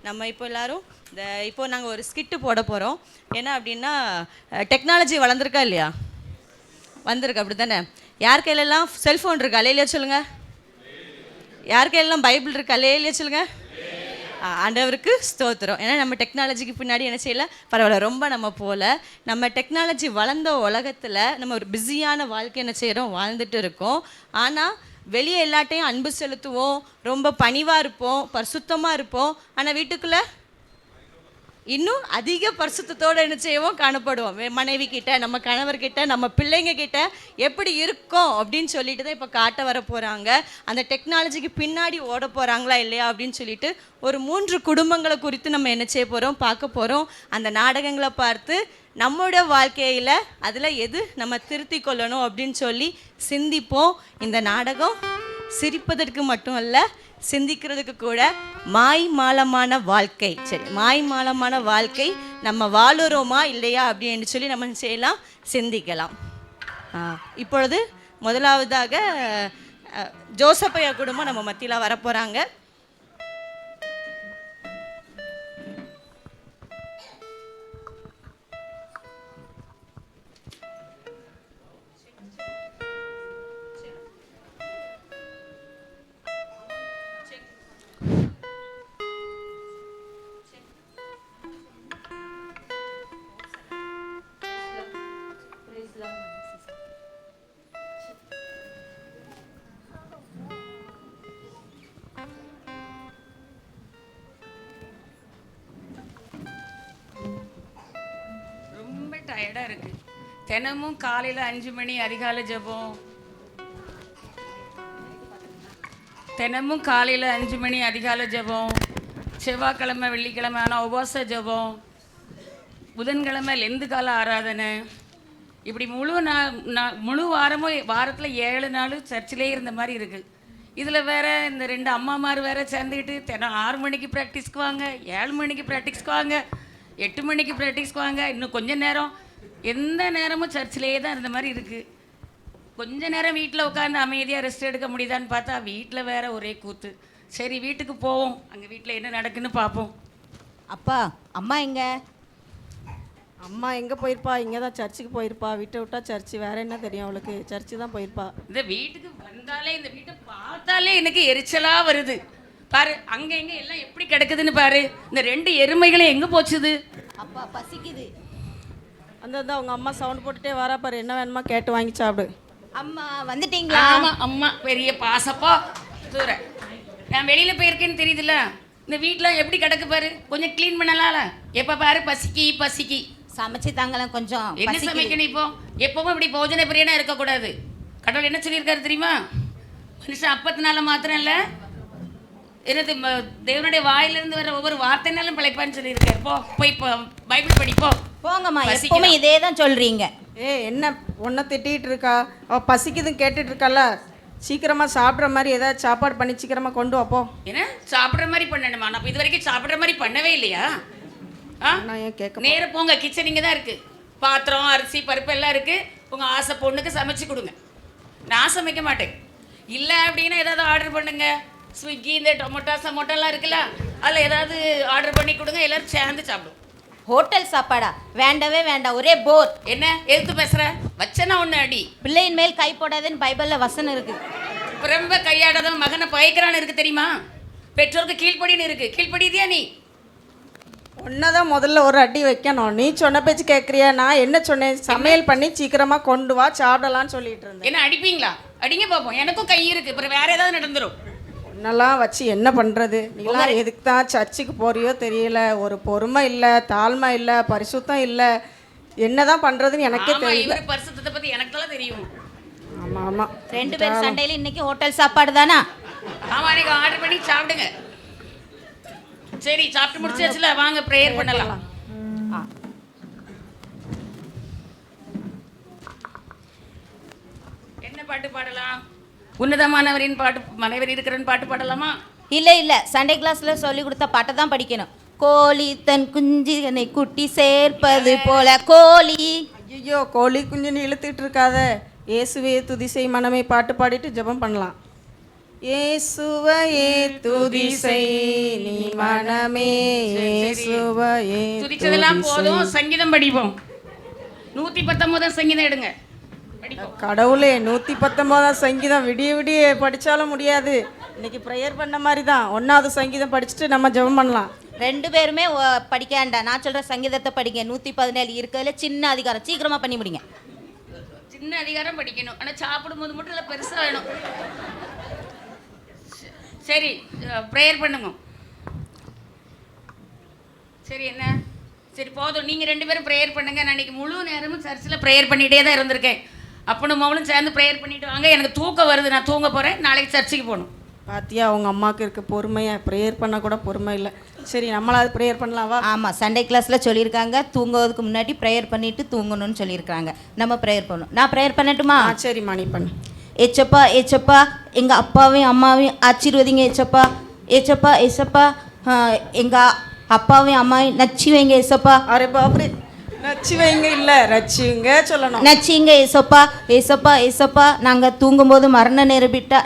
நம்ம இப்போ எல்லாரும் இப்போ நாங்கள் ஒரு ஸ்கிட்டு போட போகிறோம். என்ன அப்படின்னா, டெக்னாலஜி வளர்ந்துருக்கா இல்லையா? வந்திருக்கு, அப்படி தானே? யார் கையிலெல்லாம் செல்ஃபோன் இருக்கா? இல்லையா சொல்லுங்கள். யார் கையிலெல்லாம் பைபிள் இருக்கா? இல்லையா சொல்லுங்கள். ஆண்டவருக்கு ஸ்தோத்திரம். ஏன்னா நம்ம டெக்னாலஜிக்கு பின்னாடி என்ன செய்யலை, பரவாயில்ல, ரொம்ப நம்ம போல் நம்ம டெக்னாலஜி வளர்ந்த உலகத்தில் நம்ம ஒரு பிஸியான வாழ்க்கை என்ன செய்கிறோம், வாழ்ந்துட்டு இருக்கோம். ஆனால் வெளியே எல்லாட்டையும் அன்பு செலுத்துவோம், ரொம்ப பணிவாக இருப்போம், பரிசுத்தமாக இருப்போம். ஆனால் வீட்டுக்குள்ளே இன்னும் அதிக பரிசுத்தத்தோடு என்ன செய்வோம், காணப்படுவோம். மனைவி கிட்ட, நம்ம கணவர்கிட்ட, நம்ம பிள்ளைங்க கிட்ட எப்படி இருக்கோம் அப்படின்னு சொல்லிட்டு தான் இப்போ காட்ட வர போகிறாங்க. அந்த டெக்னாலஜிக்கு பின்னாடி ஓட போகிறாங்களா இல்லையா அப்படின்னு சொல்லிட்டு ஒரு 3 குடும்பங்களை குறித்து நம்ம என்ன செய்ய போகிறோம், பார்க்க போகிறோம். அந்த நாடகங்களை பார்த்து நம்மளோட வாழ்க்கையில் அதில் எது நம்ம திருத்தி கொள்ளணும் அப்படின்னு சொல்லி சிந்திப்போம். இந்த நாடகம் சிரிப்பதற்கு மட்டும் அல்ல, சிந்திக்கிறதுக்கு கூட. மாய் மாலமான வாழ்க்கை, சரி, மாய் மாலமான வாழ்க்கை நம்ம வாழுறோமா இல்லையா அப்படின்னு சொல்லி நம்ம செய்யலாம், சிந்திக்கலாம். இப்பொழுது முதலாவதாக ஜோசப்பையா குடும்பம் நம்ம மத்தியில் வரப்போகிறாங்க. டயர்டாக இருக்குது. தினமும் காலையில் 5 மணி அதிகாலை ஜெபம், தினமும் காலையில் 5 மணி அதிகாலை ஜெபம், செவ்வாய்க்கிழமை வெள்ளிக்கிழமை ஆனால் உபவாச ஜெபம், புதன்கிழமை லெந்து கால ஆராதனை, இப்படி முழு வாரமும் வாரத்தில் 7 நாள் சர்ச்சிலே இருந்த மாதிரி இருக்குது. இதில் வேறு இந்த 2 அம்மாமார் வேறு சேர்ந்துக்கிட்டு தினம் 6 மணிக்கு ப்ராக்டிஸ்க்கு வாங்க, 7 மணிக்கு ப்ராக்டிஸ்க்கு வாங்க, 8 மணிக்கு ப்ராக்டிஸ்க்கு வாங்க. இன்னும் கொஞ்சம் நேரம், எந்த நேரமும் சர்ச்சிலே தான் இருந்த மாதிரி இருக்குது. கொஞ்ச நேரம் வீட்டில் உட்காந்து அமைதியாக ரெஸ்ட் எடுக்க முடியுதான்னு பார்த்தா வீட்டில் வேற ஒரே கூத்து. சரி, வீட்டுக்கு போவோம், அங்கே வீட்டில் என்ன நடக்குன்னு பார்ப்போம். அப்பா, அம்மா எங்க? அம்மா எங்கே போயிருப்பா? இங்கே தான் சர்ச்சுக்கு போயிருப்பா. வீட்டை விட்டா சர்ச்சு, வேற என்ன தெரியும் அவளுக்கு? சர்ச்சு தான் போயிருப்பா. இந்த வீட்டுக்கு வந்தாலே, இந்த வீட்டை பார்த்தாலே எனக்கு எரிச்சலாக வருது. பாரு, அங்கே எங்கே எல்லாம் எப்படி கிடக்குதுன்னு பாரு. இந்த 2 எருமைகளும் எங்கே போச்சுது? அப்பா பசிக்குது. அந்த அவங்க அம்மா சவுண்ட் போட்டுட்டே வரா பாரு. என்ன வேணுமா கேட்டு வாங்கி சாப்பிடு. அம்மா வந்துட்டீங்களா? ஆமாம், அம்மா பெரிய பாசப்பா தூர. நான் வெளியில் போயிருக்கேன்னு தெரியுதுல்ல. இந்த வீட்டில் எப்படி கிடக்கு பாரு, கொஞ்சம் க்ளீன் பண்ணலாம்ல. எப்போ பாரு பசிக்கி பசிக்கி. சமைச்சு தாங்கலாம் கொஞ்சம். என்ன சமைக்கணும் இப்போ? எப்பவும் இப்படி போஜன பிரியனா இருக்கக்கூடாது. கடவுள் என்ன சொல்லியிருக்காரு தெரியுமா? மனுஷன் அப்பத்தினால மாத்திரம் இல்லை, என்னது தேவனுடைய வாயிலிருந்து வர ஒவ்வொரு வார்த்தைனாலும் பிழைப்பான்னு சொல்லியிருக்காரு. போய் பைபிள் படிப்போம். போங்கம்மா, எப்பவுமே இதே தான் சொல்கிறீங்க. என்ன ஒன்றை திட்டிகிட்டு இருக்கா? அவள் பசிக்குதுன்னு கேட்டுட்டு இருக்கால. சீக்கிரமாக சாப்பிட்ற மாதிரி ஏதாவது சாப்பாடு பண்ணி சீக்கிரமாக கொண்டு வாப்போ. என்ன சாப்பிட்ற மாதிரி பண்ணணுமா? நான் இது வரைக்கும் சாப்பிட்ற மாதிரி பண்ணவே இல்லையா? நான் ஏன் கேட்க? நேராக போங்க, கிச்சன் இங்கே தான் இருக்குது. பாத்திரம், அரிசி, பருப்பு எல்லாம் இருக்குது. உங்கள் ஆசை பொண்ணுக்கு சமைச்சு கொடுங்க. நான் சமைக்க மாட்டேன். இல்லை அப்படின்னா ஏதாவது ஆர்டர் பண்ணுங்க. ஸ்விக்கி, இந்த டொமோட்டோ சமோட்டோலாம் இருக்குல்ல, அதில் ஏதாவது ஆர்டர் பண்ணி கொடுங்க, எல்லோரும் சேர்ந்து சாப்பிடுவோம். ஹோட்டல் சாப்பாடா? வேண்டவே வேண்டாம், ஒரே போர். என்ன எதுக்கு பேசுகிற? வச்சனா ஒன்று அடி. பிள்ளையின் மேல் கை போடாதுன்னு பைபிளில் வசனம் இருக்குது. ரொம்ப கையாடாதவன் மகனை பயக்கிறான்னு இருக்குது தெரியுமா? பெற்றோருக்கு கீழ்ப்படின்னு இருக்குது. கீழ்ப்படிதியா நீ? ஒன்னதான் முதல்ல ஒரு அடி வைக்கணும். நீ சொன்ன பேச்சு கேட்குறியா? நான் என்ன சொன்னேன்? சமையல் பண்ணி சீக்கிரமாக கொண்டு வா, சாப்பிடலான்னு சொல்லிட்டு இருந்தேன். என்ன அடிப்பீங்களா? அடிங்க பார்ப்போம். எனக்கும் கை இருக்குது, அப்புறம் வேறு ஏதாவது நடந்துடும். என்னெல்லாம் வச்சு என்ன பண்ணுறது? நீலாம் எதுக்கு தான் சர்ச்சுக்கு போறியோ தெரியல. ஒரு பொறுமை இல்லை, தாழ்மை இல்லை, பரிசுத்தம் இல்லை. என்னதான் பண்ணுறதுன்னு எனக்கே தெரியல. பரிசுத்தத்தை பற்றி எனக்கு தான் தெரியும். ஆமாம் ஆமாம், 2 பேர் சண்டையில் இன்னைக்கு ஹோட்டல் சாப்பாடு தானா? ஆமாம், நீங்கள் ஆர்டர் பண்ணி சாப்பிடுங்க. சரி, சாப்பிட்டு முடிச்சாச்சுல, வாங்க ப்ரேயர் பண்ணலாம். என்ன பாட்டு பாடலாம்? உன்னதமானவரின் பாட்டு, மனைவர் இருக்கிறன்னு பாட்டு பாடலாமா? இல்லை, சண்டே கிளாஸில் சொல்லி கொடுத்த பாட்டை தான் படிக்கணும். கோழி தன் குஞ்சினை குட்டி சேர்ப்பது போல கோழி. ஐயோ, கோழி குஞ்சுன்னு இழுத்துட்டு இருக்காத. இயேசுவே துதிசை மனமே பாட்டு பாடிட்டு ஜெபம் பண்ணலாம். இயேசுவையே துதி செய் நீ மனமே, இயேசுவையே துதிச்சதெல்லாம் துதி போதும், செய். சங்கீதம் படிப்போம். 119 சங்கீதம் எடுங்க, படிப்போம். கடவுளே 119 சங்கீதம் விடிய விடிய படிச்சாலும் முடியாது. இன்னைக்கு ப்ரேயர் பண்ண மாதிரி தான். 1வது சங்கீதம் படிச்சுட்டு நம்ம ஜெபம் பண்ணலாம். 2 பேருமே படிக்க வேண்டாம். நான் சொல்ற சங்கீதத்தை படிங்க. 117 இருக்கிறதுல சின்ன அதிகாரம், சீக்கிரமா பண்ணி முடிங்க. சின்ன அதிகாரம் படிக்கணும், ஆனால் சாப்பிடும்போது மட்டும் இல்லை, பெருசாக வேணும். சரி, ப்ரேயர் பண்ணுங்க. சரி, என்ன சரி போதும், நீங்கள் 2 பேரும் ப்ரேயர் பண்ணுங்க. நான் இன்னைக்கு முழு நேரமும் சர்ச்சில் ப்ரேயர் பண்ணிகிட்டே தான் இருந்திருக்கேன். அப்பனும் மகளும் சேர்ந்து ப்ரேயர் பண்ணிட்டு வாங்க. எனக்கு தூக்கம் வருது, நான் தூங்க போகிறேன். நாளைக்கு சர்ச்சுக்கு போகணும். பாத்தியா அவங்க அம்மாவுக்கு இருக்க பொறுமையா, ப்ரேயர் பண்ண கூட பொறுமை இல்லை. சரி நம்மளாவது ப்ரேயர் பண்ணலாவா? ஆமாம், சண்டே கிளாஸில் சொல்லியிருக்காங்க தூங்குவதுக்கு முன்னாடி ப்ரேயர் பண்ணிட்டு தூங்கணும்னு சொல்லியிருக்காங்க. நம்ம ப்ரேயர் பண்ணணும். நான் ப்ரேயர் பண்ணட்டுமா? சரிம்மா நீ பண்ணு. ஏச்சப்பா ஏச்சப்பா எங்கள் அப்பாவையும் அம்மாவையும் ஆசீர்வதிங்க ஏச்சப்பா. ஏச்சப்பா ஏசப்பா எங்கள் அப்பாவையும் அம்மாவையும் நச்சி வைங்க ஏசப்பா. அரே பாபரே, நச்சு வைங்க இல்லை ரச்சிங்க சொல்லணும். நச்சிங்க ஏசப்பா. ஏசப்பா ஏசப்பா நாங்கள் தூங்கும்போது மரணம்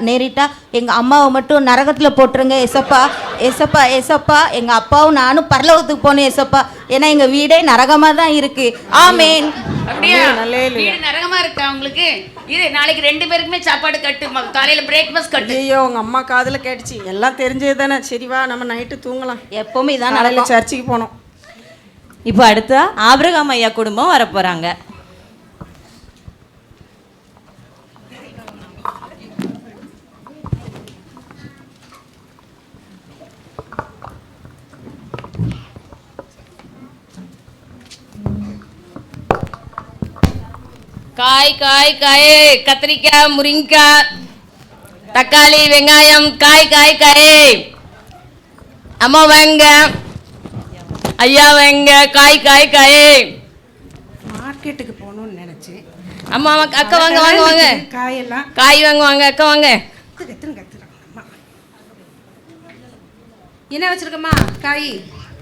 நேரிட்டா எங்கள் அம்மாவை மட்டும் நரகத்தில் போட்டுருங்க ஏசப்பா. ஏசப்பா ஏசப்பா எங்கள் அப்பாவும் நானும் பரலோகத்துக்கு போகணும் ஏசப்பா. ஏன்னா எங்கள் வீடே நரகமாக தான் இருக்கு. ஆமேன். அப்படியா? நல்லேலூயா. வீடு நரகமா இருக்கா உங்களுக்கு? இது நாளைக்கு 2 பேருக்குமே சாப்பாடு கட்டு, காலையில் பிரேக்ஃபாஸ்ட் கட்டு. ஐயோ உங்க அம்மா காதுல கேட்டுச்சு. எல்லாம் தெரிஞ்சது தானே. சரி வா நம்ம நைட்டு தூங்கலாம். எப்பவுமே இதான் நாளையில நடக்கும். சர்ச்சுக்கு போனோம். இப்போ அடுத்தா ஆபிரகாம் ஐயா குடும்பம் வரப்போகிறாங்க. காய் காய் காய், கத்திரிக்காய், முருங்கைக்காய், தக்காளி, வெங்காயம், காய் காய் காய். அம்மா வாங்க, ஐயா வாங்க, காய் காய் காய். மார்க்கெட்டுக்கு போகணும்னு நினச்சேன். அம்மா அக்கா வாங்க வாங்க வாங்க, காயெல்லாம் காய் வாங்க வாங்க, அக்கா வாங்க. கத்துறாங்க அம்மா. என்ன வச்சிருக்கம்மா? காய்,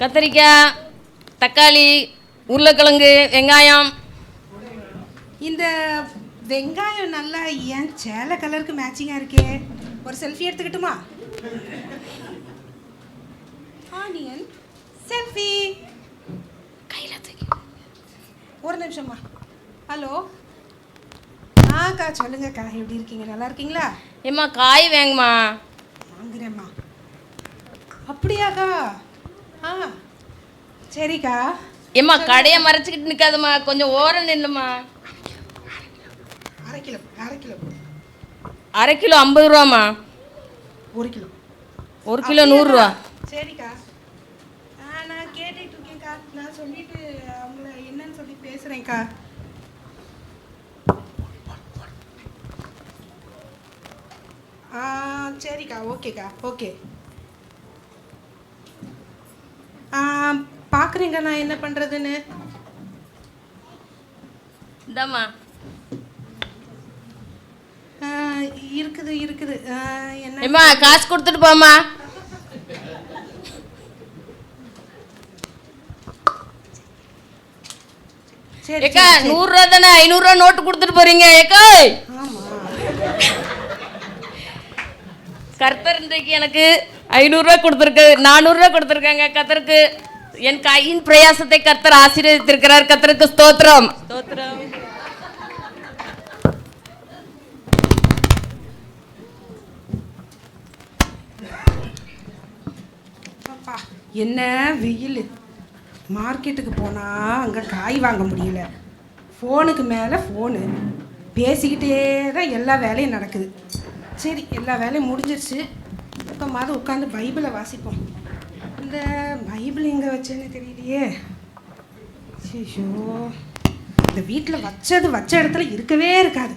கத்திரிக்காய், தக்காளி, உருளைக்கிழங்கு, வெங்காயம். இந்த வெங்காயம் நல்லா ஏன் சேலை கலருக்கு மேட்சிங்காக இருக்கே. ஒரு செல்ஃபி எடுத்துக்கிட்டுமா? ஆனியன் செல்ஃபி கையில் தூக்கி. ஒரு நிமிஷம்மா. ஹலோ, அக்கா சொல்லுங்கக்கா, எப்படி இருக்கீங்க? நல்லா இருக்கீங்களா? ஏம்மா காய் வேங்கம்மா. வாங்குறேம்மா. அப்படியாக்கா? சரிக்கா. ஏம்மா கடையை மறைச்சிக்கிட்டு நிற்காதம்மா, கொஞ்சம் ஓரம் நில்லுமா. அரை கிலோ. அரை கிலோ 50 ரூபாம்மா. 1 கிலோ. 1 கிலோ 100 ரூபா. சரிக்கா. நான் கேட்டுட்டு இருக்கேன்க்கா. நான் சொல்லிட்டு அவங்கள என்னன்னு சொல்லி பேசுகிறேன்க்கா. சரிக்கா, ஓகேக்கா, ஓகே. பார்க்குறீங்க நான் என்ன பண்ணுறதுன்னு. இந்தாம்மா. இருக்குது என்ன? ஏம்மா காசு கொடுத்துட்டு போம்மா. சரி ஏக்கா 100 ரூபா தானே, 500 ரூபா நோட்டு கொடுத்துட்டு போறீங்க ஏக்கா. ஆமாம். கர்த்தர் இன்றைக்கு எனக்கு 500 ரூபா கொடுத்துருக்கு, 400 ரூபா கொடுத்துருக்காங்க. கர்த்தருக்கு என் கையின் பிரயாசத்தை கர்த்தர் ஆசீர்வதித்திருக்கிறார். கர்த்தருக்கு ஸ்தோத்திரம். ஸ்தோத்திரம். அப்பா, என்ன வெயில். மார்க்கெட்டுக்கு போனால் அங்கே காய் வாங்க முடியல. ஃபோனுக்கு மேலே ஃபோனு பேசிக்கிட்டே தான் எல்லா வேலையும் நடக்குது. சரி, எல்லா வேலையும் முடிஞ்சிருச்சு. பக்கமாவது உட்காந்து பைபிளை வாசிப்போம். இந்த பைபிள் எங்கே வச்சேன்னு தெரியலையே. ஐயோ, இந்த வீட்டில் வச்ச இடத்துல இருக்கவே இருக்காது.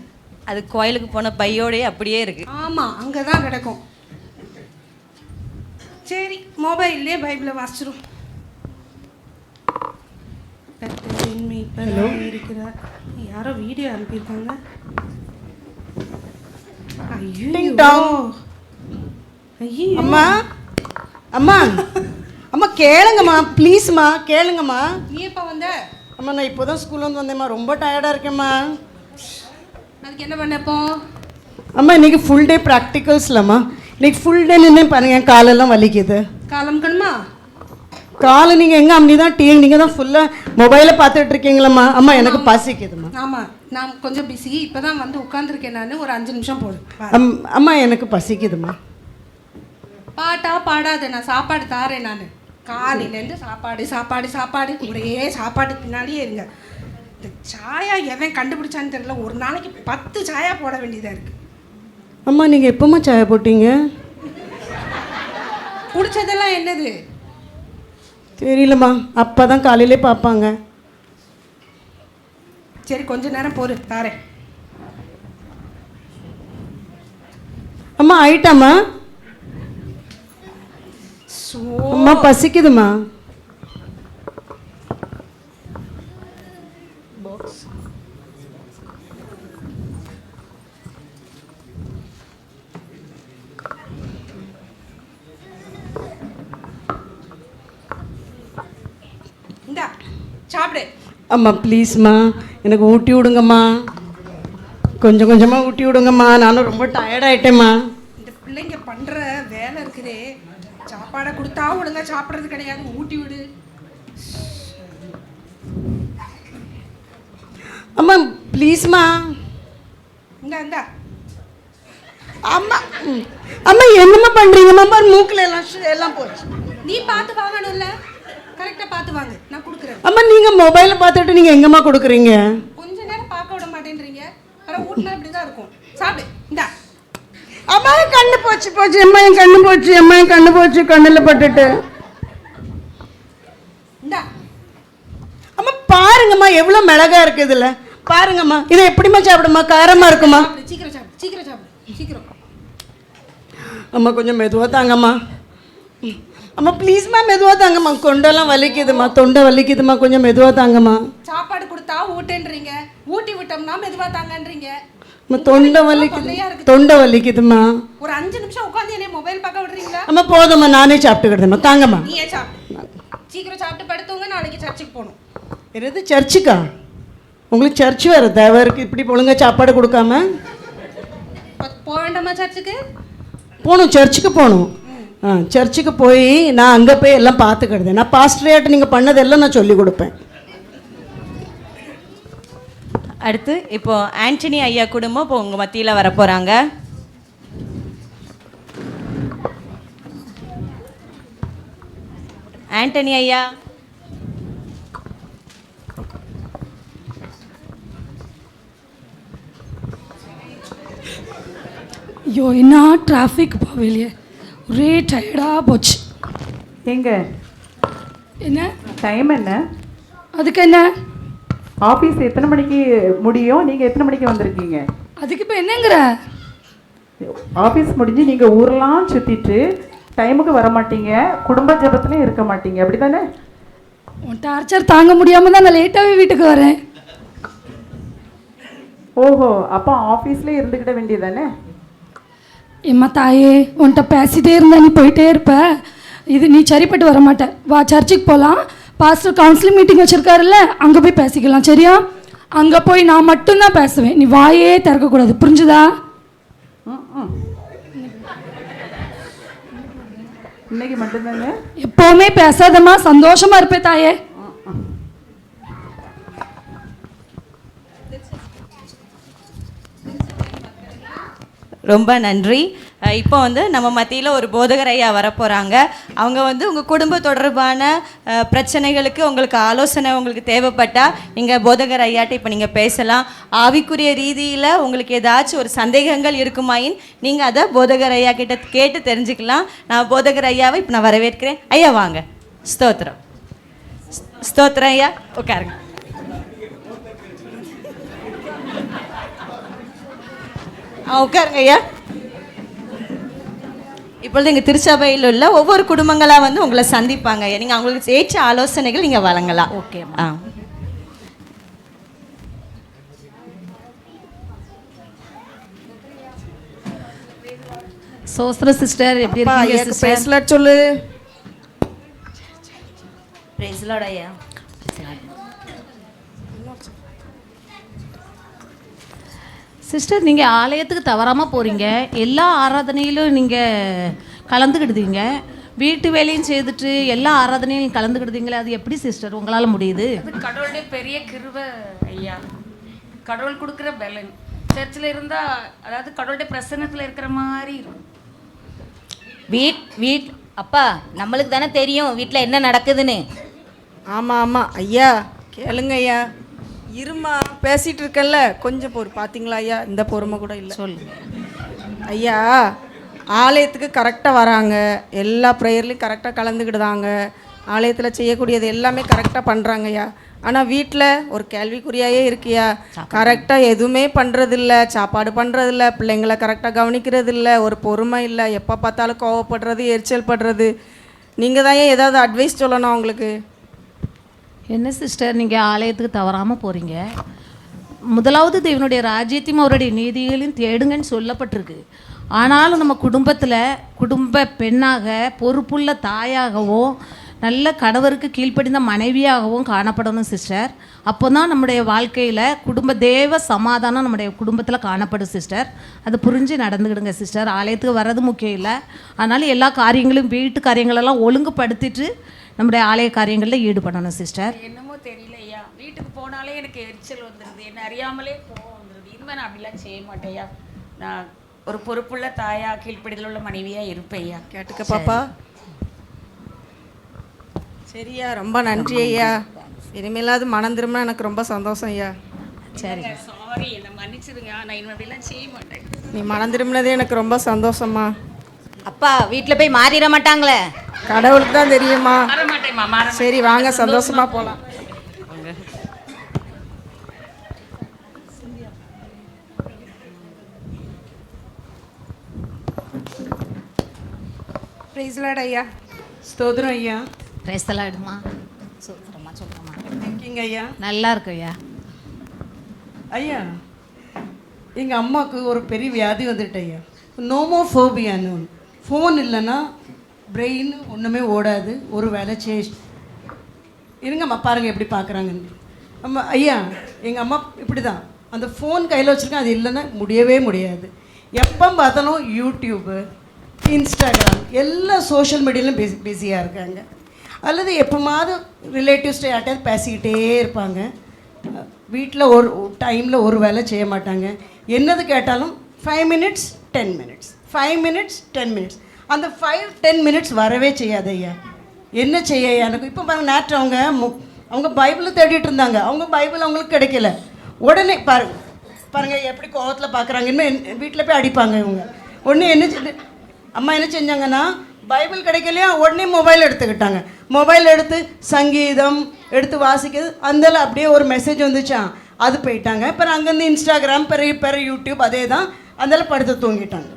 அது கோயிலுக்கு போன பையோடயே அப்படியே இருக்கு. ஆமாம், அங்கே தான் கிடக்கும். சரி, மொபைல்லே பைபிளை வாசிச்சிரும். இருக்கிறார். யாரோ வீடியோ அனுப்பியிருக்காங்க. அம்மா அம்மா அம்மா கேளுங்கம்மா, ப்ளீஸ்மா கேளுங்கம்மா. நீ எப்போ வந்த? அம்மா நான் இப்போ தான் ஸ்கூல்லேருந்து வந்தேம்மா. ரொம்ப டயர்டாக இருக்கேம்மா. அதுக்கு என்ன பண்ணப்போ? அம்மா இன்னைக்கு ஃபுல் டே ப்ராக்டிகல்ஸ்லம்மா. இன்னைக்கு ஃபுல் டே நின்று பாருங்க என் காலெல்லாம் வலிக்குது. காலம்கணுமா? காலை நீங்கள் எங்கே அம்மனி தான் டீ நீங்கள் தான் ஃபுல்லாக மொபைலை பார்த்துட்டு இருக்கீங்களம்மா. அம்மா எனக்கு பசிக்குதும்மா. ஆமாம், நான் கொஞ்சம் பிஸி. இப்போ தான் வந்து உட்காந்துருக்கேன் நான். ஒரு 5 நிமிஷம் போதும். அம்மா எனக்கு பசிக்குதும்மா. பாட்டா பாடாத, நான் சாப்பாடு தாரேன். நான் காலையிலேருந்து சாப்பாடு சாப்பாடு சாப்பாடு, ஒரே சாப்பாடு பின்னாடியே இருங்க. இந்த சாயா எவன் கண்டுபிடிச்சான்னு தெரியல. ஒரு நாளைக்கு 10 சாயா போட வேண்டியதாக இருக்குது. அம்மா நீங்கள் எப்போம்மா சாயா போட்டீங்க? குடிச்சதெல்லாம் என்னது தெரியலம்மா, அப்போ தான் காலையிலே பார்ப்பாங்க. சரி, கொஞ்ச நேரம் போரு, தாரேன். அம்மா ஆயிட்டாம்மா. அம்மா பசிக்குதுமா. இந்தா சாப்பிடு. அம்மா ப்ளீஸ்மா எனக்கு ஊட்டி விடுங்கம்மா, கொஞ்சம் கொஞ்சமாக ஊட்டி விடுங்கம்மா. நானும் ரொம்ப டயர்டாயிட்டேம்மா. இந்த பிள்ளைங்க பண்ணுற வேலை இருக்குதே, சாப்பாடை கொடுத்தா ஒழுங்கா சாப்பிட்றது கிடையாது. ஊட்டி விடு. அம்மா ப்ளீஸ்மா. இந்தா இந்தா. அம்மா அம்மா என்னம்மா பண்ணுறீங்கம்மா? பாரு மூக்கில் எல்லாம் போச்சு. நீ பார்த்து வாங்கணும்ல, கரெக்டாக பார்த்து வாங்க, நான் கொடுக்குறேன். அம்மா நீங்கள் மொபைலை பார்த்துட்டு நீங்கள் எங்கம்மா கொடுக்குறீங்க? கொஞ்ச நேரம் பார்க்க விட மாட்டேன்றீங்க. அப்புறம் ஊட்டினா இப்படி தான் இருக்கும். சாப்பிடு. இந்தா. அம்மா கண்ணு போச்சு போச்சு. அம்மா என் கண்ணு போச்சு. அம்மா என் கண்ணு போச்சு, கண்ணில் பட்டுட்டு. இந்தா. அம்மா பாருங்கம்மா எவ்வளோ மிளகா இருக்குது இதில். பாருங்கம்மா இதை எப்படிம்மா சாப்பிடுமா? காரமாக இருக்குமா? சீக்கிரம் சாப்பிடு, சீக்கிரம் சாப்பிடு, சீக்கிரம். அம்மா கொஞ்சம் மெதுவாக தாங்கம்மா. அம்மா ப்ளீஸ்மா மெதுவாக தாங்கம்மா. கொண்டெல்லாம் வலிக்குதுமா, தொண்டை வலிக்குதுமா, கொஞ்சம் மெதுவாக தாங்கம்மா. சாப்பாடு கொடுத்தா ஊட்டுன்றீங்க, ஊட்டி விட்டோம்னா மெதுவாக தாங்கன்றீங்க. அம்மா தொண்டை வலிக்குது, தொண்டை வலிக்குதுமா. ஒரு 5 நிமிஷம் உட்காந்து என்னை மொபைல் பார்க்க விடுறீங்களா? அம்மா போதும்மா, நானே சாப்பிட்டுக்கிடுதேம்மா. தாங்கம்மா. நீயே சாப்பிடு. சீக்கிரம் சாப்பிட்டு படுத்துவங்க, நாளைக்கு சர்ச்சுக்கு போகணும். என்னது சர்ச்சுக்கா? உங்களுக்கு சர்ச் வேறு தேவை இருக்குது இப்படி ஒழுங்கா சாப்பாடு கொடுக்காம? போக வேண்டாமா சர்ச்சுக்கு? போகணும், சர்ச்சுக்கு போகணும். சர்ச்சுக்கு போய் நான் அங்கே போய் எல்லாம் பார்த்துக்கிடுதேன். நான் பாஸ்டரேட்டு நீங்கள் பண்ணதெல்லாம் நான் சொல்லி கொடுப்பேன். அடுத்து இப்போ ஆண்டனி ஐயா குடும்பம் இப்போ உங்கள் மத்தியில் வரப்போகிறாங்க. ஆண்டனி ஐயா. ஐயோ என்ன டிராஃபிக் வெளியே, ஒரே டயர்டாக போச்சு. எங்க என்ன டைம் என்ன? அதுக்கு என்ன? ஆஃபீஸ் எத்தனை மணிக்கு முடியும்? நீங்கள் எத்தனை மணிக்கு வந்திருக்கீங்க? அதுக்கு இப்போ என்னங்கிற? ஆஃபீஸ் முடிஞ்சு நீங்கள் ஊரெல்லாம் சுற்றிட்டு டைமுக்கு வர மாட்டீங்க, குடும்ப ஜபத்துலையும் இருக்க மாட்டீங்க, அப்படி தானே? உன் டார்ச்சர் தாங்க முடியாமல் தான் நான் லேட்டாகவே வீட்டுக்கு வரேன். ஓஹோ, அப்போ ஆஃபீஸ்லேயே இருந்துக்கிட வேண்டியது தானே? எம்மா தாயே, உன்கிட்ட பேசிட்டே இருந்தா நீ போயிட்டே இருப்ப. இது நீ சரிப்பட்டு வர மாட்டேன். வா சர்ச்சுக்கு போகலாம். பாஸ்டர் கவுன்சிலிங் மீட்டிங் வச்சுருக்காருல்ல, அங்கே போய் பேசிக்கலாம். சரியா? அங்கே போய் நான் மட்டும்தான் பேசுவேன், நீ வாயே திறக்கக்கூடாது. புரிஞ்சுதா? இன்னைக்கு மட்டும்தாங்க? எப்போவுமே பேசாதம்மா, சந்தோஷமாக இருப்பேன் தாயே. ரொம்ப நன்றி. இப்போ வந்து நம்ம மத்தியில் ஒரு போதகர் ஐயா வரப்போகிறாங்க. அவங்க வந்து உங்கள் குடும்ப தொடர்பான பிரச்சனைகளுக்கு உங்களுக்கு ஆலோசனை உங்களுக்கு தேவைப்பட்டால் நீங்கள் போதகர் ஐயாட்ட இப்போ நீங்கள் பேசலாம். ஆவிக்குரிய ரீதியில் உங்களுக்கு ஏதாச்சும் ஒரு சந்தேகங்கள் இருக்குமாயின் நீங்கள் அதை போதகர் ஐயா கிட்ட கேட்டு தெரிஞ்சுக்கலாம். நான் போதகர் ஐயாவை இப்போ நான் வரவேற்கிறேன். ஐயா வாங்க. ஸ்தோத்திரம். ஸ்தோத்திரம் ஐயா, உட்காருங்க. உட்காருங்க ஐயா. இப்பொழுது எங்கள் திருச்சபையில் உள்ள ஒவ்வொரு குடும்பங்களாக வந்து உங்களை சந்திப்பாங்க. நீங்கள் அவங்களுக்கு ஏற்ற ஆலோசனைகள் நீங்கள் வழங்கலாம். ஓகே. சோஸ்திர சிஸ்டர், எப்படி இருக்கீங்க சிஸ்டர்? பேசலாம் சொல்லு. பிரைஸ் லார்ட் ஐயா. சிஸ்டர் நீங்கள் ஆலயத்துக்கு தவறாமல் போகிறீங்க, எல்லா ஆராதனையிலும் நீங்கள் கலந்துக்கிடுதீங்க, வீட்டு வேலையும் செய்துட்டு எல்லா ஆராதனையும் கலந்துக்கிடுதீங்களே, அது எப்படி சிஸ்டர் உங்களால் முடியுது? அது கடவுளுடைய பெரிய கிருபை ஐயா. கடவுள் கொடுக்குற பலன். சர்ச்சில் இருந்தால் அதாவது கடவுளுடைய பிரசன்னத்தில் இருக்கிற மாதிரி இருக்கும். வீட் அப்பா நம்மளுக்கு தானே தெரியும் வீட்டில் என்ன நடக்குதுன்னு. ஆமாம் ஆமாம் ஐயா, கேளுங்க ஐயா. இருமா, பேசிகிட்டு இருக்கேன்ல, கொஞ்சம் பார்த்தீங்களா ஐயா, இந்த பொறுமை கூட இல்லை. சொல்லு ஐயா, ஆலயத்துக்கு கரெக்டாக வராங்க, எல்லா ப்ரேயர்லையும் கரெக்டாக கலந்துக்கிடுதாங்க, ஆலயத்தில் செய்யக்கூடியது எல்லாமே கரெக்டாக பண்ணுறாங்க ஐயா. ஆனால் வீட்டில் ஒரு கேள்விக்குறியாயே இருக்கியா, கரெக்டாக எதுவுமே பண்ணுறதில்ல, சாப்பாடு பண்ணுறதில்ல, பிள்ளைங்களை கரெக்டாக கவனிக்கிறதில்ல, ஒரு பொறுமை இல்லை, எப்போ பார்த்தாலும் கோவப்படுறது, எரிச்சல் படுறது. நீங்கள் தான் ஏதாவது அட்வைஸ் சொல்லணும் அவங்களுக்கு. என்ன சிஸ்டர் நீங்கள் ஆலயத்துக்கு தவறாமல் போகிறீங்க? முதலாவது தேவனுடைய ராஜ்யத்தையும் அவருடைய நீதிகளையும் தேடுங்கன்னு சொல்லப்பட்டிருக்கு. ஆனாலும் நம்ம குடும்பத்தில் குடும்ப பெண்ணாக, பொறுப்புள்ள தாயாகவும், நல்ல கணவருக்கு கீழ்ப்படிந்த மனைவியாகவும் காணப்படணும் சிஸ்டர். அப்போ தான் நம்முடைய வாழ்க்கையில் குடும்ப தேவ சமாதானம் நம்முடைய குடும்பத்தில் காணப்படும் சிஸ்டர். அது புரிஞ்சு நடந்துக்கிடுங்க சிஸ்டர். ஆலயத்துக்கு வர்றது முக்கியம் இல்லை, அதனால் எல்லா காரியங்களும் வீட்டு காரியங்களெல்லாம் ஒழுங்குபடுத்திட்டு நம்முடைய ஆலய காரியங்களில் ஈடுபடணும் சிஸ்டர். என்னமோ தெரியல ஐயா, வீட்டுக்கு போனாலே எனக்கு எரிச்சல் வந்துடுது, என்ன அறியாமலே கோவம் வந்துடுது. இனிமேல் நான் அப்படிலாம் செய்ய மாட்டேயா. நான் ஒரு பொறுப்புள்ள தாயா, கீழ்ப்படிதல் உள்ள மனைவியாக இருப்பேன் ஐயா. கேட்டுக்க பாப்பா. சரியா, ரொம்ப நன்றி ஐயா. இனிமேலாவது மனம் திரும்ப எனக்கு ரொம்ப சந்தோஷம் ஐயா. சரி, சாரி, என்னை மன்னிச்சிருங்க. நான் இனிமேல் அப்படிலாம் செய்ய மாட்டேன். நீ மனம் திரும்பினதே எனக்கு ரொம்ப சந்தோஷம்மா. அப்பா வீட்டில் போய் மாறிட மாட்டாங்களே? கடவுளுக்கு தான் தெரியுமா. மாற மாட்டேம்மா, மாற. சரி வாங்க, சந்தோஷமா போகலாம். ப்ரைஸ் லார்ட் ஐயா. ஸ்தோத்திரம் ஐயா. பேசலாடுமா? சொல்கிறோமா சொல்கிறோமா? தேங்க்யூங்க ஐயா. நல்லா இருக்கு ஐயா. ஐயா, எங்கள் அம்மாவுக்கு ஒரு பெரிய வியாதி வந்துட்டு ஐயா, நோமோஃபோபியான்னு ஒன்று. ஃபோன் இல்லைன்னா பிரெயின் ஒன்றுமே ஓடாது, ஒரு வேலை இருங்கம்மா, பாருங்கள் எப்படி பார்க்குறாங்கன்னு. அம்மா ஐயா, எங்கள் அம்மா இப்படி தான், அந்த ஃபோன் கையில் வச்சுருக்கேன், அது இல்லைன்னா முடியவே முடியாது. எப்போ பார்த்தாலும் யூடியூப்பு, இன்ஸ்டாகிராம், எல்லா சோஷியல் மீடியாலையும் பிஸியாக இருக்காங்க. அல்லது எப்போமாவது ரிலேட்டிவ்ஸ்ட்டு யார்ட்டையாவது பேசிக்கிட்டே இருப்பாங்க. வீட்டில் ஒரு டைமில் ஒரு வேலை செய்ய மாட்டாங்க. என்னது கேட்டாலும் 5 minutes 10 minutes, 5 minutes 10 minutes. அந்த 5-10 minutes வரவே செய்யாது ஐயா. என்ன செய்ய எனக்கு இப்போ பாருங்கள், நேற்று அவங்க பைபிளை தேடிட்டு இருந்தாங்க, அவங்க பைபிள் அவங்களுக்கு கிடைக்கல. உடனே பாருங்கள் எப்படி கோவத்தில் பார்க்குறாங்க. இன்னும் வீட்டில் போய் அடிப்பாங்க இவங்க. உடனே அம்மா என்ன செஞ்சாங்கன்னா, பைபிள் கிடைக்கலையா, உடனே மொபைல் எடுத்துக்கிட்டாங்க. மொபைல் எடுத்து சங்கீதம் எடுத்து வாசிக்கிறது, அதில் அப்படியே ஒரு மெசேஜ் வந்துச்சான், அது போயிட்டாங்க. அப்புறம் அங்கேருந்து இன்ஸ்டாகிராம், பெரிய யூடியூப், அதே தான், அதில் படுத்து தூங்கிட்டாங்க.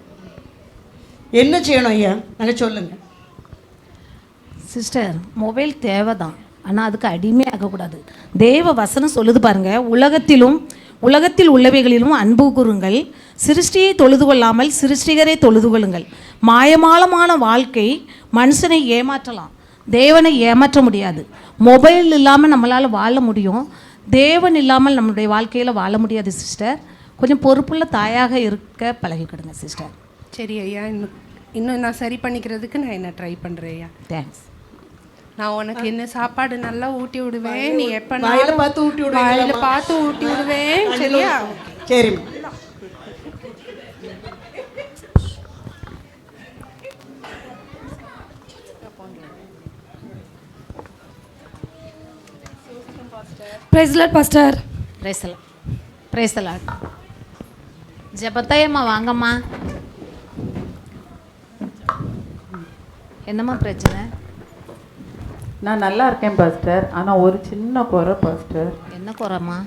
என்ன செய்யணும் ஐயா, நாங்கள் சொல்லுங்கள். சிஸ்டர், மொபைல் தேவை தான், ஆனால் அதுக்கு அடிமையாகக்கூடாது. தேவ வசனம் சொல்லுது பாருங்க, உலகத்தில் உள்ளவைகளிலும் அன்பு கூறுங்கள், சிருஷ்டியை தொழுது கொள்ளாமல் சிருஷ்டிகரை தொழுது கொள்ளுங்கள். மாயமாலமான வாழ்க்கை மனுஷனை ஏமாற்றலாம், தேவனை ஏமாற்ற முடியாது. மொபைல் இல்லாமல் நம்மளால் வாழ முடியும், தேவன் இல்லாமல் நம்மளுடைய வாழ்க்கையில் வாழ முடியாது சிஸ்டர். கொஞ்சம் பொறுப்புள்ள தாயாக இருக்க பழகிக்கிடுங்க சிஸ்டர். சரி ஐயா, இன்னும் நான் சரி பண்ணிக்கிறதுக்கு நான் என்ன ட்ரை பண்ணுறேன் ஐயா. தேங்க்ஸ். நான் உனக்கு என்ன சாப்பாடு நல்லா ஊட்டி விடுவேன், நீ எப்போ வாயில் பார்த்து ஊட்டி விடுவேன், வாயில் பார்த்து ஊட்டி விடுவேன். சரியா? சரிம்மா. Praise lord pastor. Praise the lord. ஜெபத்தையம்மா வாங்கம்மா. என்னம்மா பிரச்சனை? நான் நல்லா இருக்கேன் பாஸ்டர், ஆனால் ஒரு சின்ன குறை பாஸ்டர். என்ன குறைம்மா?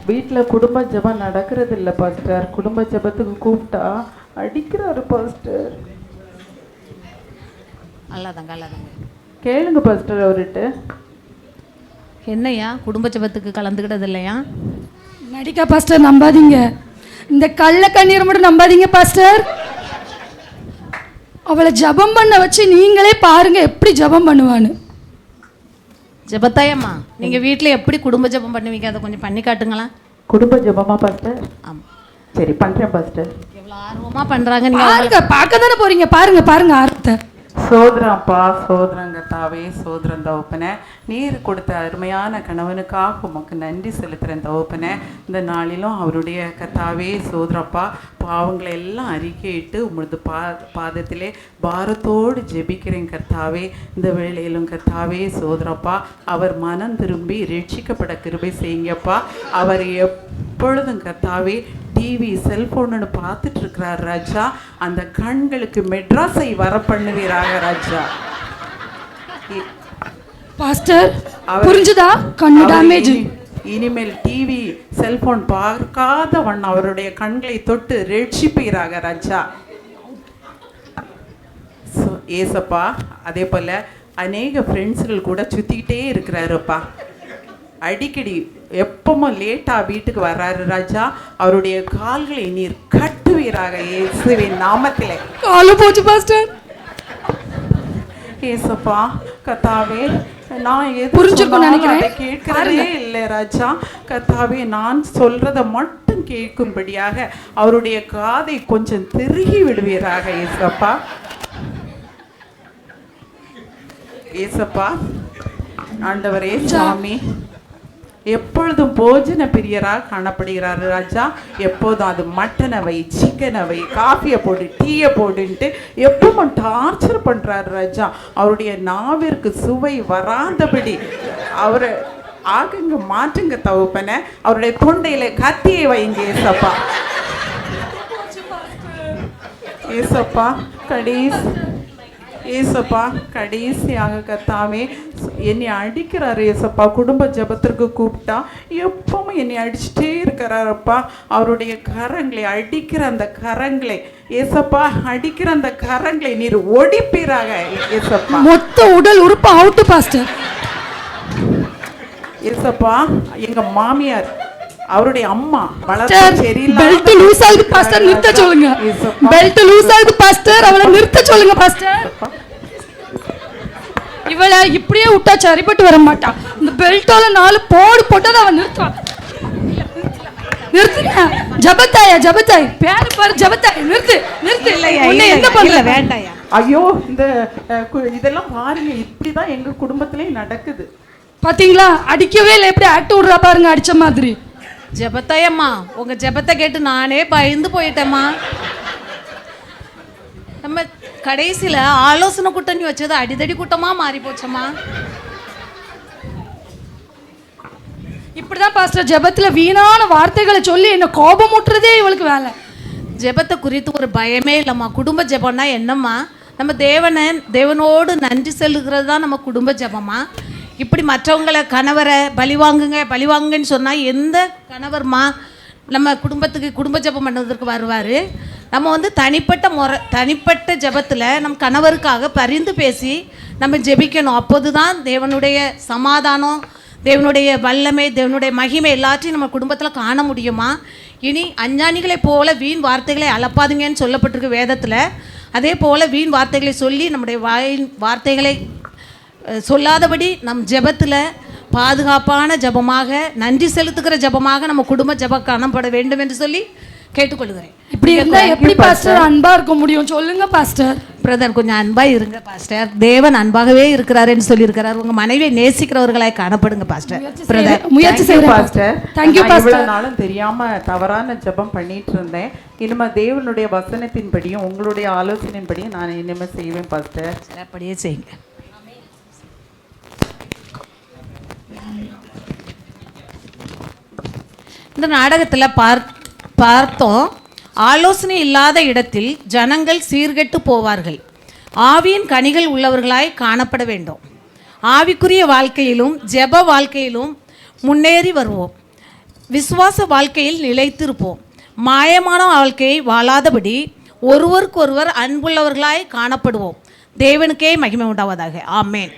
வீட்டில் குடும்ப ஜெபம் நடக்கிறது இல்லை பாஸ்டர். குடும்ப ஜெபத்துக்கு கூப்பிட்டா அடிக்கிறாரு பாஸ்டர். அல்லாதாங்க. கேளுங்க பாஸ்டர் அவர்கிட்ட. என்னையா குடும்ப ஜெபத்துக்கு கலந்துக்கிட்டது இல்லையா? நடிக்கா பாஸ்டர், நம்பாதீங்க. இந்த கள்ள கண்ணீரை மட்டும் நம்பாதீங்க பாஸ்டர். அவளை ஜபம் பண்ண வச்சு நீங்களே பாருங்க எப்படி ஜபம் பண்ணுவான்னு. ஜெபத்தாயம்மா, நீங்கள் வீட்டில் எப்படி குடும்ப ஜெபம் பண்ணுவீங்க, அதை கொஞ்சம் பண்ணி காட்டுங்களா? குடும்ப ஜெபமா பாஸ்டர்? ஆமாம். சரி பண்ணுறேன் பாஸ்டர். எவ்வளோ ஆர்வமாக பண்ணுறாங்க நீங்கள். பாருங்க, பார்க்க தானே போறீங்க, பாருங்க பாருங்க ஆர்வத்தை. சோதரப்பா, சோதரங்க தாவே, சோதரன் தகப்பனே, நீர் கொடுத்த அருமையான கணவனுக்காக உமக்கு நன்றி செலுத்துகிறேன் தகப்பனே. இந்த நாளிலும் அவருடைய கத்தாவே சோதரப்பா பாவங்களை எல்லாம் அறிக்கையிட்டு உமது பாதத்திலே பாரத்தோடு ஜெபிக்கிறேன் கர்த்தாவே. இந்த வேளையிலும் கர்த்தாவே சோதரப்பா அவர் மனம் திரும்பி ரட்சிக்கப்பட கிருபை செய்யுங்கப்பா. அவர் எப்பொழுதும் கர்த்தாவே டிவி செல்போன்னு பார்த்துட்டு இருக்கிறார் ராஜா. அந்த கண்களுக்கு மெட்ராஸை வர பண்ணுவீராக ராஜா. பாஸ்டர் புரிஞ்சுதா? கண்ணு டேமேஜ். இனிமேல் டிவி செல்போன் பார்க்காத வண்ணம் அவருடைய கண்களை தொட்டு ரட்சிப்பீராக ராஜா. ஏசப்பா அதே போல் அநேக ஃப்ரெண்ட்ஸுகள் கூட சுற்றிக்கிட்டே இருக்கிறாருப்பா. அடிக்கடி எப்பவும் லேட்டாக வீட்டுக்கு வர்றாரு ராஜா. அவருடைய கால்களை நீர் கட்டுவீராக இயேசுவின் நாமத்திலே. காலு போச்சு பாஸ்டர். ஏசப்பா கத்தாவே நான் புரிஞ்சுக்கணும் நினைக்கிறேன். கேட்கிறதே இல்லை ராஜா. கத்தாவே நான் சொல்றத மட்டும் கேட்கும்படியாக அவருடைய காதை கொஞ்சம் திருகி விடுவீராக ஏசப்பா. ஏசப்பா ஆண்டவரே சாமி எப்பொழுதும் போஜன பிரியராக காணப்படுகிறாரு ராஜா. எப்போதும் அது மட்டனை வை, சிக்கனை வை, காஃபியை போடு, டீயை போடுன்ட்டு எப்பவும் டார்ச்சர் பண்ணுறாரு ராஜா. அவருடைய நாவிற்கு சுவை வராதபடி அவரை ஆகுங்க மாற்றுங்க தகப்பனை. அவருடைய தொண்டையில கத்தியை வைங்க ஏசப்பா. ஏசப்பா ஏசப்பா கடைசியாக கத்தாவே என்னை அடிக்கிறாரு ஏசப்பா. குடும்ப ஜபத்திற்கு கூப்பிட்டா எப்பவும் என்னை அடிச்சுட்டே இருக்கிறாரப்பா. அவருடைய கரங்களை அடிக்கிற அந்த கரங்களை ஏசப்பா, அடிக்கிற அந்த கரங்களை நீர் ஒடிப்பீராக ஏசப்பா. மொத்த உடல் உறுப்பு அவுட்டு பாஸ்டர். ஏசப்பா எங்க மாமியார் அவருடைய அம்மா பெல்ட் லூஸ் ஆகுது பாஸ்டர், நிறுத்த சொல்லுங்க. பெல்ட் லூஸ் ஆகுது பாஸ்டர், அவளை நிறுத்த சொல்லுங்க பாஸ்டர். இவளை இப்படியே விட்டா சரிப்பட்டு வர மாட்டா. இந்த பெல்ட்டோல 4 போடு போட்டா அவன் நிறுத்துவான். நிறுத்துங்க. ஜபத்தாயா ஜபத்தாய் பேரு பாரு ஜபத்தாய். நிறுத்து நிறுத்து. உன்னை என்ன பண்ணல வேண்டாயா. ஐயோ இந்த இதெல்லாம் பாருங்க, இப்படிதான் எங்க குடும்பத்திலேயே நடக்குது. பாத்தீங்களா? அடிக்கவே இல்லை, எப்படி ஆக்ட் விடுறா பாருங்க அடிச்ச மாதிரி. ஜெபத்தையம்மா உங்கள் ஜெபத்தை கேட்டு நானே பயந்து போயிட்டேம்மா. நம்ம கடைசியில் ஆலோசனை கூட்டணி வச்சது அடிதடி கூட்டமாக மாறி போச்சம்மா. இப்படிதான் பாஸ்டர் ஜெபத்தில் வீணான வார்த்தைகளை சொல்லி என்ன கோபம் ஊட்டுறதே இவளுக்கு வேலை. ஜெபத்தை குறித்து ஒரு பயமே இல்லைம்மா. குடும்ப ஜெபம்னா என்னம்மா? நம்ம தேவனோடு நன்றி செலுத்துறது தான் நம்ம குடும்ப ஜெபம்மா. இப்படி மற்றவங்களை கணவரை பழிவாங்குங்கன்னு சொன்னால் எந்த கணவர்மா நம்ம குடும்பத்துக்கு குடும்ப ஜெபம் பண்ணுவதற்கு வருவார்? நம்ம தனிப்பட்ட ஜெபத்தில் நம் கணவருக்காக பரிந்து பேசி நம்ம ஜெபிக்கணும். அப்போது தான் தேவனுடைய சமாதானம், தேவனுடைய வல்லமை, தேவனுடைய மகிமை எல்லாத்தையும் நம்ம குடும்பத்தில் காண முடியுமா? இனி அஞ்ஞானிகளைப் போல வீண் வார்த்தைகளை அளப்பாதுங்கன்னு சொல்லப்பட்டிருக்கு வேதத்தில். அதே போல் வீண் வார்த்தைகளை சொல்லி நம்முடைய வார்த்தைகளை சொல்லாதபடி நம் ஜெபத்தில் பாதுகாப்பான ஜெபமாக, நன்றி செலுத்துகிற ஜெபமாக நம்ம குடும்ப ஜெபம் காணப்பட வேண்டும் என்று சொல்லி கேட்டுக்கொள்கிறேன். இப்படி இருந்தால் எப்படி பாஸ்டர் அன்பா இருக்க முடியும் சொல்லுங்க பாஸ்டர். பிரதர் கொஞ்சம் அன்பா இருங்க பாஸ்டர். தேவன் அன்பாகவே இருக்கிறாருன்னு சொல்லியிருக்கிறார். உங்க மனைவியை நேசிக்கிறவர்களாய் காணப்படுங்க பாஸ்டர். பிரதர் முயற்சி செய்யுங்க பாஸ்டர். Thank you pastor. இவ்வளவு நாளும் தெரியாம தவறான ஜெபம் பண்ணிட்டு இருந்தேன். இனிமே தேவனுடைய வசனத்தின்படியும் உங்களுடைய ஆலோசனையின்படியும் நான் இனிமே செய்வேன் பாஸ்டர். அப்படியே செய்யுங்க. இந்த நாடகத்தில் பார்த்தோம், ஆலோசனை இல்லாத இடத்தில் ஜனங்கள் சீர்கெட்டு போவார்கள். ஆவியின் கனிகள் உள்ளவர்களாய் காணப்பட வேண்டும். ஆவிக்குரிய வாழ்க்கையிலும் ஜெப வாழ்க்கையிலும் முன்னேறி வருவோம். விசுவாச வாழ்க்கையில் நிலைத்திருப்போம். மாயமான வாழ்க்கையை வாழாதபடி ஒருவருக்கொருவர் அன்புள்ளவர்களாய் காணப்படுவோம். தேவனுக்கே மகிமை உண்டாவதாக. ஆமேன்.